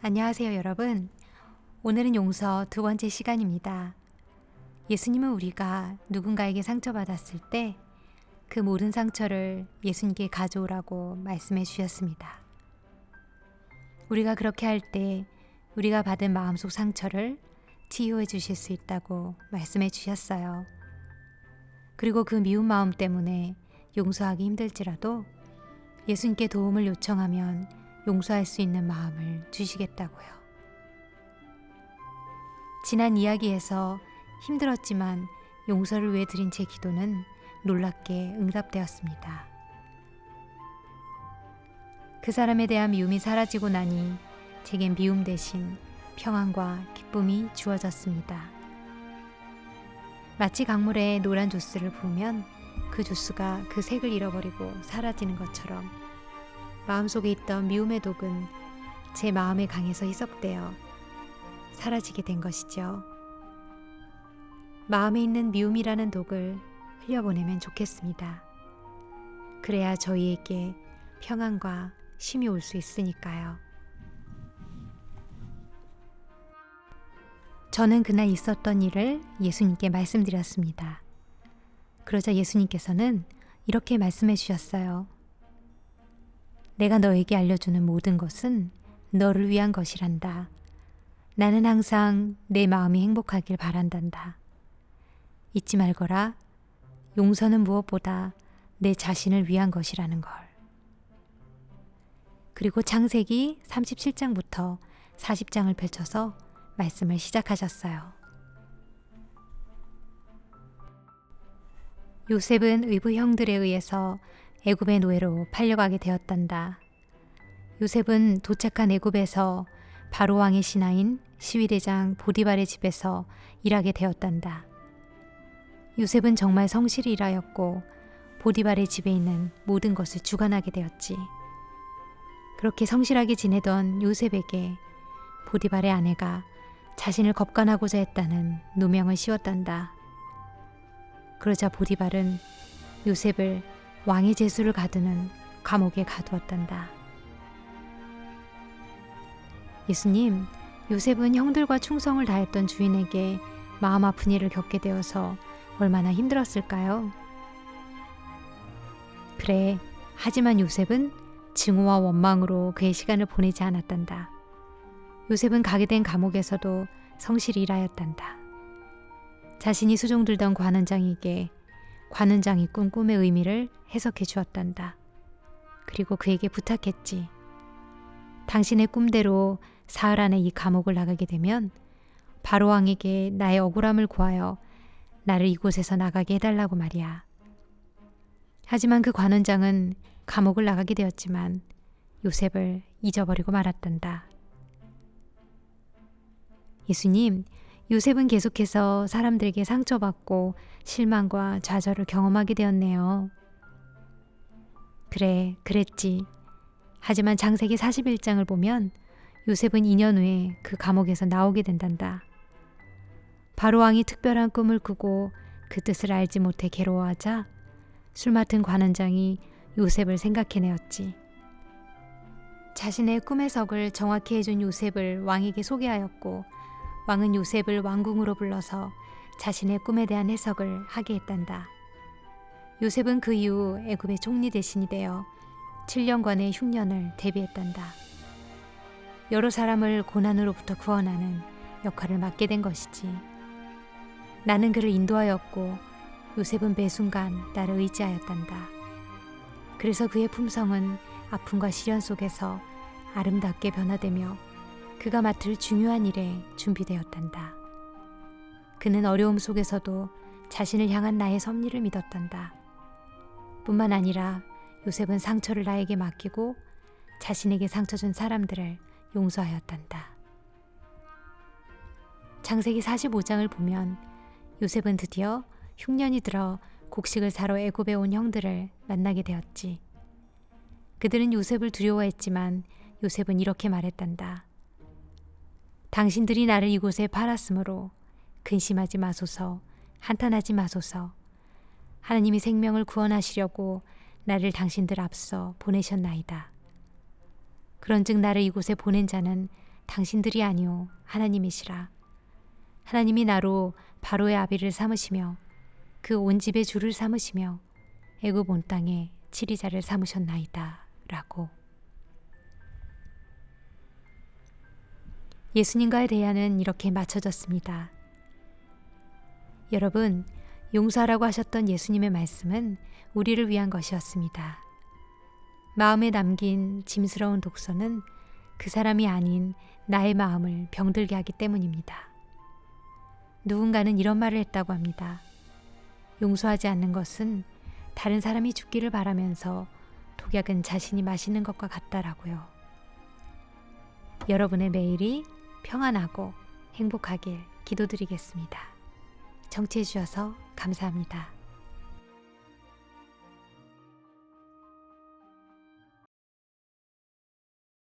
안녕하세요, 여러분. 오늘은 용서 두 번째 시간입니다. 예수님은 우리가 누군가에게 상처받았을 때 그 모든 상처를 예수님께 가져오라고 말씀해 주셨습니다. 우리가 그렇게 할 때 우리가 받은 마음속 상처를 치유해 주실 수 있다고 말씀해 주셨어요. 그리고 그 미운 마음 때문에 용서하기 힘들지라도 예수님께 도움을 요청하면 용서할 수 있는 마음을 주시겠다고요. 지난 이야기에서 힘들었지만 용서를 위해 드린 제 기도는 놀랍게 응답되었습니다. 그 사람에 대한 미움이 사라지고 나니 제겐 미움 대신 평안과 기쁨이 주어졌습니다. 마치 강물에 노란 주스를 부으면 그 주스가 그 색을 잃어버리고 사라지는 것처럼 마음속에 있던 미움의 독은 제 마음에 강해서 희석되어 사라지게 된 것이죠. 마음에 있는 미움이라는 독을 흘려보내면 좋겠습니다. 그래야 저희에게 평안과 쉼이 올 수 있으니까요. 저는 그날 있었던 일을 예수님께 말씀드렸습니다. 그러자 예수님께서는 이렇게 말씀해 주셨어요. 내가 너에게 알려주는 모든 것은 너를 위한 것이란다. 나는 항상 내 마음이 행복하길 바란단다. 잊지 말거라. 용서는 무엇보다 내 자신을 위한 것이라는 걸. 그리고 창세기 37장부터 40장을 펼쳐서 말씀을 시작하셨어요. 요셉은 의붓 형들에 의해서 애굽의 노예로 팔려가게 되었단다. 요셉은 도착한 애굽에서 바로 왕의 신하인 시위대장 보디발의 집에서 일하게 되었단다. 요셉은 정말 성실히 일하였고 보디발의 집에 있는 모든 것을 주관하게 되었지. 그렇게 성실하게 지내던 요셉에게 보디발의 아내가 자신을 겁간하고자 했다는 누명을 씌웠단다. 그러자 보디발은 요셉을 왕의 제수를 가두는 감옥에 가두었단다. 예수님, 요셉은 형들과 충성을 다했던 주인에게 마음 아픈 일을 겪게 되어서 얼마나 힘들었을까요? 그래, 하지만 요셉은 증오와 원망으로 그의 시간을 보내지 않았단다. 요셉은 가게 된 감옥에서도 성실히 일하였단다. 자신이 수종들던 관원장에게 관원장이 꾼 꿈의 의미를 해석해 주었단다. 그리고 그에게 부탁했지. 당신의 꿈대로 사흘 안에 이 감옥을 나가게 되면 바로 왕에게 나의 억울함을 구하여 나를 이곳에서 나가게 해달라고 말이야. 하지만 그 관원장은 감옥을 나가게 되었지만 요셉을 잊어버리고 말았단다. 예수님, 요셉은 계속해서 사람들에게 상처받고 실망과 좌절을 경험하게 되었네요. 그래, 그랬지. 하지만 창세기 41장을 보면 요셉은 2년 후에 그 감옥에서 나오게 된단다. 바로 왕이 특별한 꿈을 꾸고 그 뜻을 알지 못해 괴로워하자 술 맡은 관원장이 요셉을 생각해내었지. 자신의 꿈의 석을 정확히 해준 요셉을 왕에게 소개하였고 왕은 요셉을 왕궁으로 불러서 자신의 꿈에 대한 해석을 하게 했단다. 요셉은 그 이후 애굽의 총리 대신이 되어 7년간의 흉년을 대비했단다. 여러 사람을 고난으로부터 구원하는 역할을 맡게 된 것이지. 나는 그를 인도하였고 요셉은 매 순간 나를 의지하였단다. 그래서 그의 품성은 아픔과 시련 속에서 아름답게 변화되며 그가 맡을 중요한 일에 준비되었단다. 그는 어려움 속에서도 자신을 향한 나의 섭리를 믿었단다. 뿐만 아니라 요셉은 상처를 나에게 맡기고 자신에게 상처 준 사람들을 용서하였단다. 창세기 45장을 보면 요셉은 드디어 흉년이 들어 곡식을 사러 애굽에 온 형들을 만나게 되었지. 그들은 요셉을 두려워했지만 요셉은 이렇게 말했단다. 당신들이 나를 이곳에 팔았으므로 근심하지 마소서, 한탄하지 마소서. 하나님이 생명을 구원하시려고 나를 당신들 앞서 보내셨나이다. 그런즉 나를 이곳에 보낸 자는 당신들이 아니오 하나님이시라. 하나님이 나로 바로의 아비를 삼으시며 그 온 집의 주를 삼으시며 애굽 온 땅에 치리자를 삼으셨나이다. 라고. 예수님과의 대화는 이렇게 마쳐졌습니다. 여러분, 용서하라고 하셨던 예수님의 말씀은 우리를 위한 것이었습니다. 마음에 남긴 짐스러운 독소는 그 사람이 아닌 나의 마음을 병들게 하기 때문입니다. 누군가는 이런 말을 했다고 합니다. 용서하지 않는 것은 다른 사람이 죽기를 바라면서 독약은 자신이 마시는 것과 같다라고요. 여러분의 매일이 평안하고 행복하길 기도드리겠습니다. 청취해 주셔서 감사합니다.